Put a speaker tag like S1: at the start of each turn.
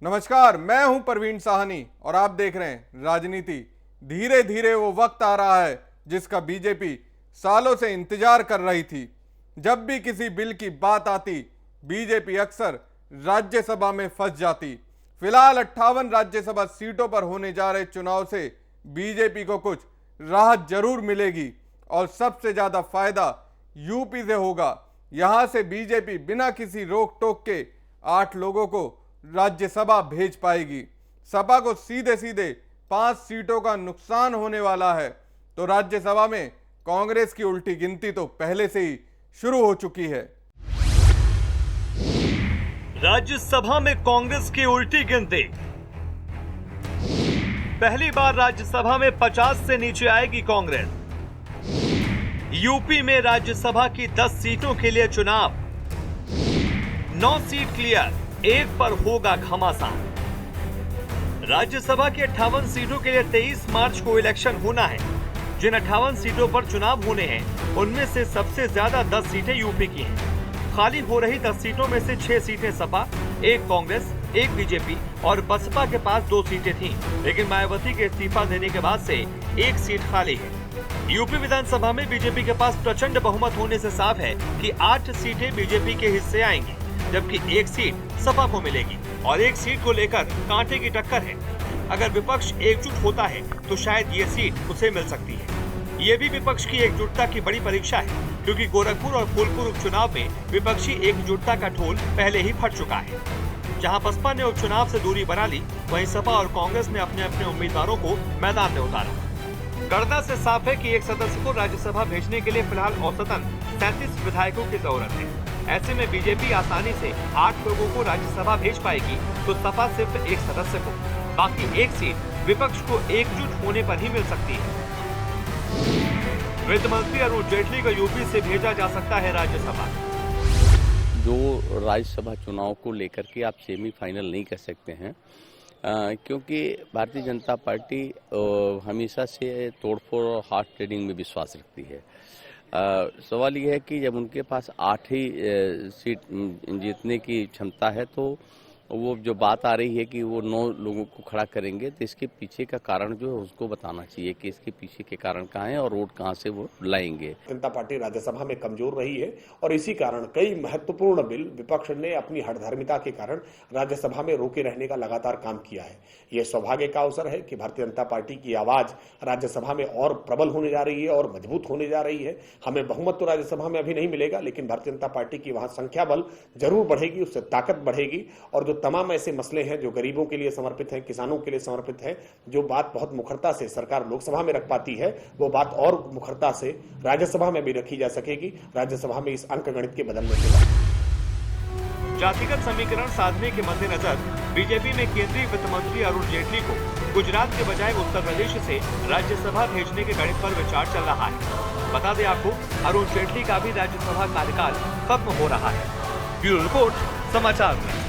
S1: नमस्कार, मैं हूं प्रवीण साहनी और आप देख रहे हैं राजनीति। धीरे धीरे वो वक्त आ रहा है जिसका बीजेपी सालों से इंतजार कर रही थी। जब भी किसी बिल की बात आती, बीजेपी अक्सर राज्यसभा में फंस जाती। फिलहाल 58 राज्यसभा सीटों पर होने जा रहे चुनाव से बीजेपी को कुछ राहत जरूर मिलेगी और सबसे ज्यादा फायदा यूपी से होगा। यहां से बीजेपी बिना किसी रोक टोक के 8 लोगों को राज्यसभा भेज पाएगी। सपा को सीधे सीधे 5 सीटों का नुकसान होने वाला है। तो राज्यसभा में कांग्रेस की उल्टी गिनती तो पहले से ही शुरू हो चुकी है।
S2: राज्यसभा में कांग्रेस की उल्टी गिनती। पहली बार राज्यसभा में 50 से नीचे आएगी कांग्रेस। यूपी में राज्यसभा की 10 सीटों के लिए चुनाव। 9 सीट क्लियर, 1 पर होगा घमासान। राज्यसभा की 58 सीटों के लिए 23 मार्च को इलेक्शन होना है। जिन 58 सीटों पर चुनाव होने हैं, उनमें से सबसे ज्यादा 10 सीटें यूपी की हैं। खाली हो रही 10 सीटों में से 6 सीटें सपा, 1 कांग्रेस, 1 बीजेपी और बसपा के पास 2 सीटें थीं। लेकिन मायावती के इस्तीफा देने के बाद से 1 सीट खाली है। यूपी विधानसभा में बीजेपी के पास प्रचंड बहुमत होने से साफ है कि 8 सीटें बीजेपी के हिस्से आएंगी, जबकि 1 सीट सपा को मिलेगी और 1 सीट को लेकर कांटे की टक्कर है। अगर विपक्ष एकजुट होता है तो शायद ये सीट उसे मिल सकती है। ये भी विपक्ष की एकजुटता की बड़ी परीक्षा है, क्योंकि गोरखपुर और फूलपुर उपचुनाव में विपक्षी एकजुटता का ढोल पहले ही फट चुका है। जहां बसपा ने उपचुनाव से दूरी बना ली, वहीं सपा और कांग्रेस ने अपने अपने उम्मीदवारों को मैदान में उतारा। गणना से साफ है कि एक सदस्य को राज्यसभा भेजने के लिए फिलहाल औसतन 37 विधायकों की जरूरत है। ऐसे में बीजेपी आसानी से 8 लोगों को राज्यसभा भेज पाएगी, तो सपा सिर्फ 1 सदस्य को, बाकी 1 सीट विपक्ष को एकजुट होने पर ही मिल सकती है। वित्त मंत्री अरुण जेटली को यूपी से भेजा जा सकता है राज्यसभा।
S3: जो राज्यसभा चुनाव को लेकर के आप सेमीफाइनल नहीं कर सकते हैं, क्योंकि भारतीय जनता पार्टी हमेशा से तोड़फोड़ और हार्ड ट्रेडिंग में विश्वास रखती है। सवाल यह है कि जब उनके पास 8 ही सीट जीतने की क्षमता है, तो वो जो बात आ रही है कि वो 9 लोगों को खड़ा करेंगे, तो इसके पीछे का कारण जो है उसको बताना चाहिए कि इसके पीछे के कारण कहाँ हैं और वोट कहाँ से वो लाएंगे।
S4: जनता पार्टी राज्यसभा में कमजोर रही है और इसी कारण कई महत्वपूर्ण बिल विपक्ष ने अपनी हठधर्मिता के कारण राज्यसभा में रोके रहने का लगातार काम किया है। यह सौभाग्य का अवसर है कि भारतीय जनता पार्टी की आवाज राज्यसभा में और प्रबल होने जा रही है और मजबूत होने जा रही है। हमें बहुमत तो राज्यसभा में अभी नहीं मिलेगा, लेकिन भारतीय जनता पार्टी की वहां संख्या बल जरूर बढ़ेगी, उससे ताकत बढ़ेगी। और जो तमाम ऐसे मसले हैं जो गरीबों के लिए समर्पित हैं, किसानों के लिए समर्पित हैं, जो बात बहुत मुखरता से सरकार लोकसभा में रख पाती है, वो बात और मुखरता से राज्यसभा में भी रखी जा सकेगी, राज्यसभा में इस अंक गणित के बदलने के बाद।
S2: जातिगत समीकरण साधने के मद्देनजर बीजेपी में केंद्रीय वित्त मंत्री अरुण जेटली को गुजरात के बजाय उत्तर प्रदेश से राज्यसभा भेजने के गणित पर विचार चल रहा है। बता दें आपको, अरुण जेटली का भी राज्यसभा कार्यकाल खत्म हो रहा है। ब्यूरो रिपोर्ट, समाचार।